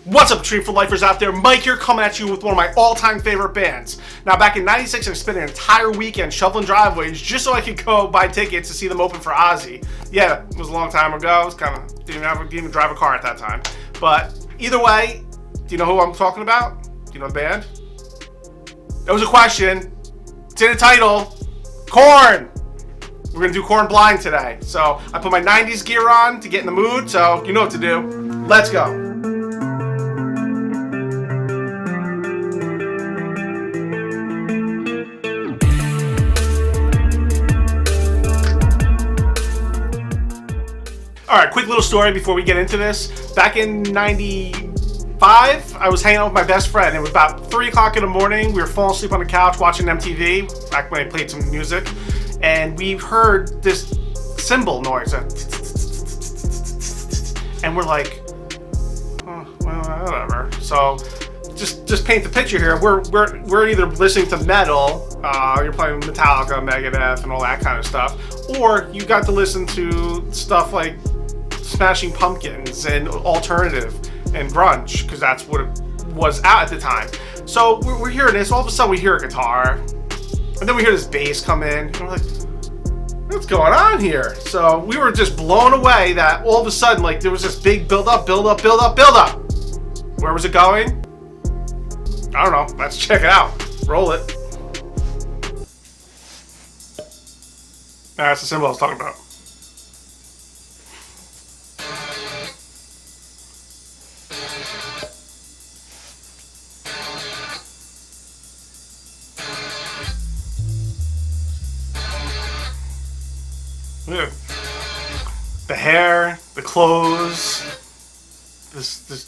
What's up, Tree for Lifers out there? Mike here, coming at you with one of my all-time favorite bands. Now, back in '96, I spent an entire weekend shoveling driveways just so I could go buy tickets to see them open for Ozzy. Yeah, it was a long time ago. I was didn't even drive a car at that time. But either way, do you know who I'm talking about? Do you know the band? That was a question. It's in the title. Korn. We're gonna do Korn blind today. So I put my '90s gear on to get in the mood. So you know what to do. Let's go. Alright, quick little story before we get into this. Back in '95, I was hanging out with my best friend. It was about 3 o'clock in the morning. We were falling asleep on the couch watching MTV, back when I played some music. And we heard this cymbal noise. And we're like, oh, well, whatever. So, just paint the picture here. We're either listening to metal, you're playing Metallica, Megadeth, and all that kind of stuff, or you got to listen to stuff like Smashing Pumpkins and alternative and grunge, because that's what it was out at the time. So we're hearing this. All of a sudden, we hear a guitar, and then we hear this bass come in, and we're like, what's going on here? So we were just blown away that all of a sudden, like, there was this big build up. Where was it going? I don't know. Let's check it out. Roll it. That's the symbol I was talking about. Look. The hair, the clothes, this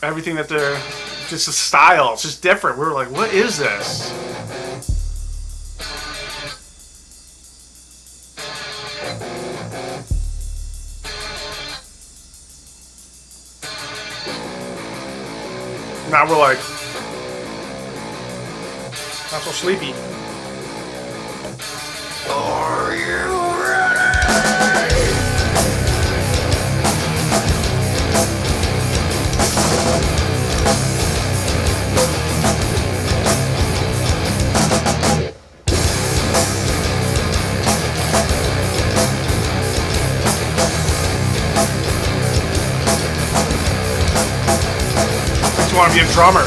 everything that they're, just the style, it's just different. We were like, what is this? Now we're like, not so sleepy. Are you ready? Makes you want to be a drummer.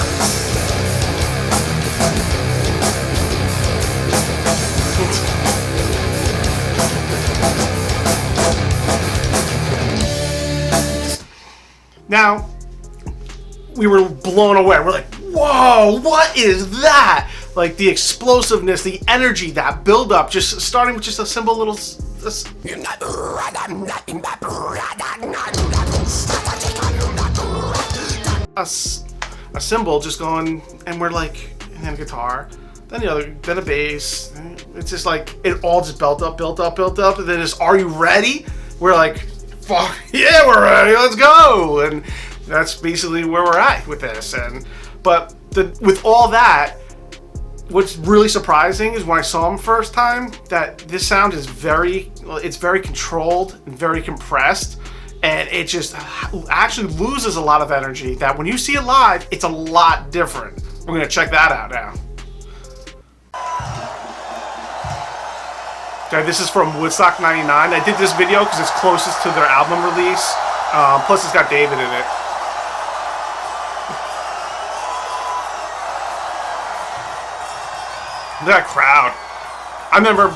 Now, we were blown away. We're like, whoa, what is that? Like, the explosiveness, the energy, that build-up, just starting with just a simple little... A cymbal just going, and we're like, and then a guitar, then the other, then a bass. It's just like, it all just built up, and then it's, are you ready? We're like, fuck yeah, we're ready, let's go. And that's basically where we're at with this. But with all that, what's really surprising is when I saw them first time, that this sound is very controlled and very compressed, and it just actually loses a lot of energy. That when you see it live, it's a lot different. We're gonna check that out now. Okay, this is from Woodstock '99. I did this video because it's closest to their album release. Plus, it's got David in it. Look at that crowd. I remember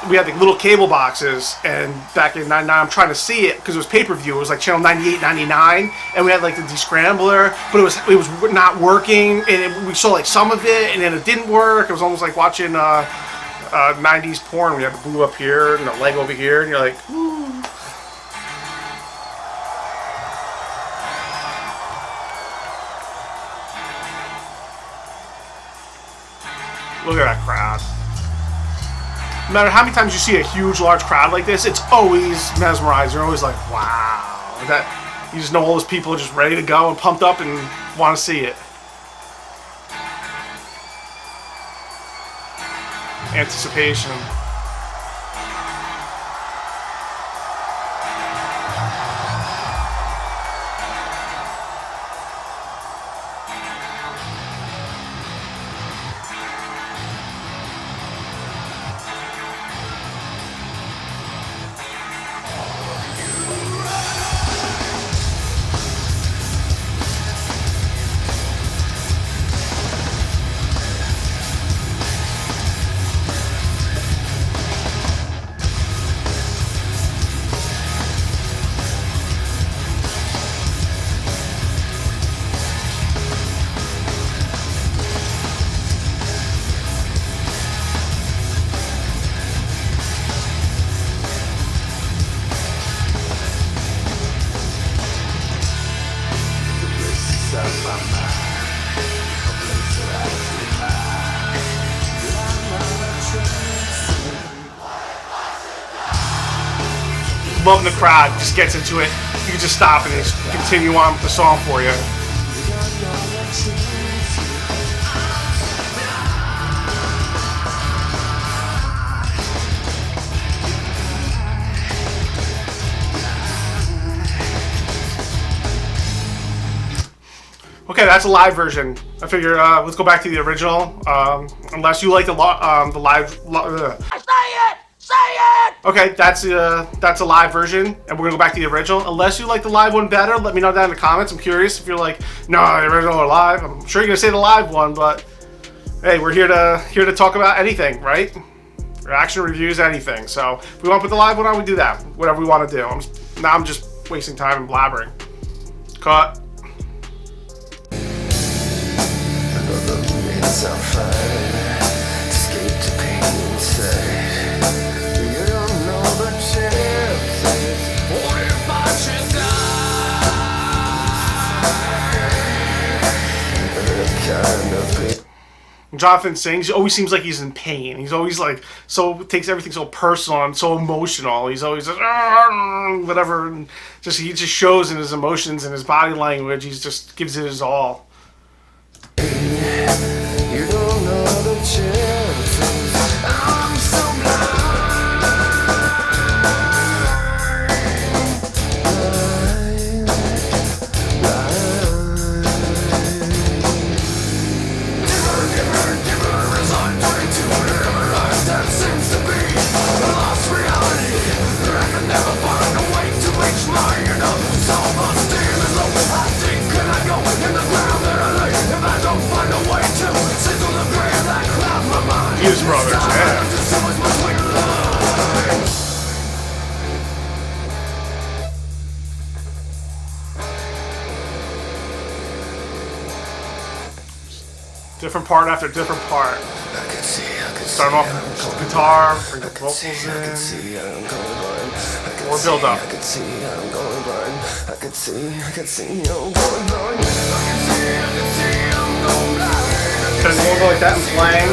we had the little cable boxes, and back in '99, I'm trying to see it because it was pay-per-view. It was like channel 98, 99, and we had like the descrambler, but it was not working, and we saw like some of it, and then it didn't work. It was almost like watching 90s porn. We had the blue up here and the leg over here, and you're like, ooh. Look at that crowd. No matter how many times you see a huge, large crowd like this, it's always mesmerizing. You're always like, wow. That, you just know all those people are just ready to go and pumped up and want to see it. Anticipation. loving the crowd, just gets into it. You can just stop and just continue on with the song for you. Okay, that's a live version. I figure let's go back to the original. Unless you like the live. Say it. Okay, that's a live version, and we're gonna go back to the original. Unless you like the live one better, let me know down in the comments. I'm curious if you're like, no, the original or live. I'm sure you're gonna say the live one, but hey, we're here to talk about anything, right? Reaction reviews, anything. So if we want to put the live one on, we do that. Whatever we want to do. I'm just wasting time and blabbering. Cut. It's so fun to escape the pain inside. You don't know the chances. What if I should die? Jonathan sings. He always seems like he's in pain. He's always like takes everything so personal and so emotional. He's always just whatever. And he just shows in his emotions and his body language. He just gives it his all. You don't know the chances. I'm so blind. Dimmer as I'm turning to whatever life that seems to be a lost reality. I can never find a way to reach my inner self-esteem is low. How deep can I go in the ground that I lay if I don't find a way to sizzle the grave that cloud my mind? Hughes Brothers, yeah. Different part after different part. Start off with guitar, bring the vocals in, more build up. I can see I'm going blind. I can see I'm going blind. Turns over like that and playing.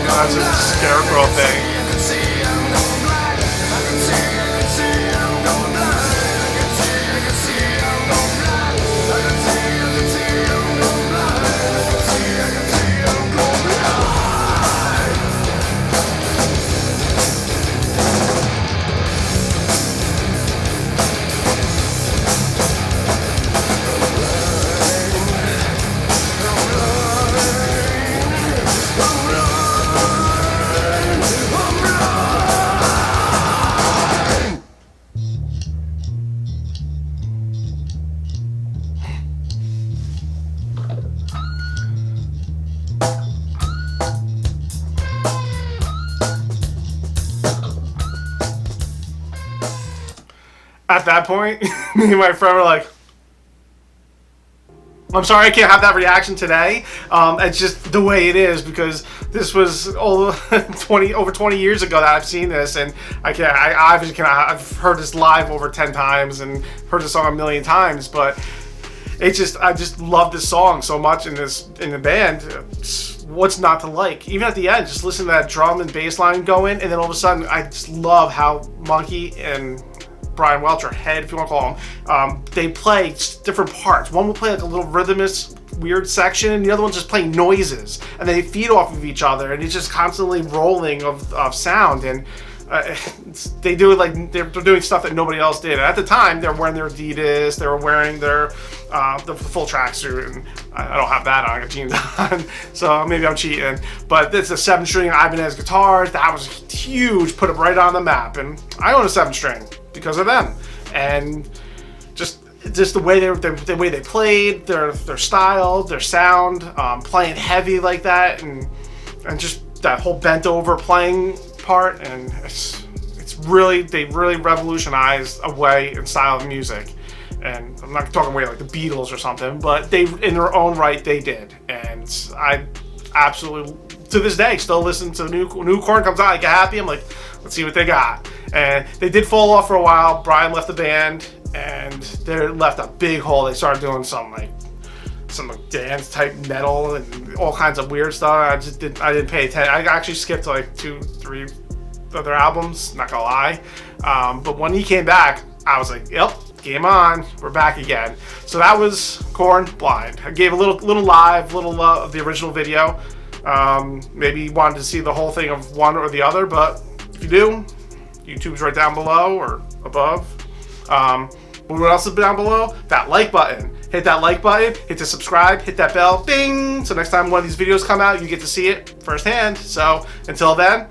That's a scarecrow thing. At that point, me and my friend were like, I'm sorry I can't have that reaction today. It's just the way it is, because this was over 20 years ago that I've seen this, and I've heard this live over 10 times and heard the song a million times, but I just love this song so much in the band. What's not to like? Even at the end, just listen to that drum and bass line go in, and then all of a sudden, I just love how Monkey and Brian Welch, or Head, if you want to call him, they play different parts. One will play like a little rhythmous, weird section, and the other one's just playing noises, and they feed off of each other, and it's just constantly rolling of sound, and they do it like they're doing stuff that nobody else did. And at the time, they were wearing their Adidas, they were wearing their the full tracksuit, and I don't have that on. I got jeans on, so maybe I'm cheating. But it's a 7-string Ibanez guitar. That was huge, put it right on the map, and I own a 7-string because of them, and just the way they played, their style, their sound, playing heavy like that, and just that whole bent over playing part, and they really revolutionized a way and style of music. And I'm not talking way like the Beatles or something, but they, in their own right, they did. And I absolutely, to this day, still listen to new Korn comes out. I get happy. I'm like, let's see what they got. And they did fall off for a while. Brian left the band, and they left a big hole. They started doing some dance type metal and all kinds of weird stuff. I didn't pay attention. I actually skipped like 2, 3, their albums, not gonna lie. But when he came back, I was like, yep, game on, we're back again. So that was Korn, Blind. I gave a little live, of the original video. Maybe you wanted to see the whole thing of one or the other, but if you do, YouTube's right down below or above. But what else is down below? That like button. Hit that like button, hit the subscribe, hit that bell, ding! So next time one of these videos come out, you get to see it firsthand. So until then,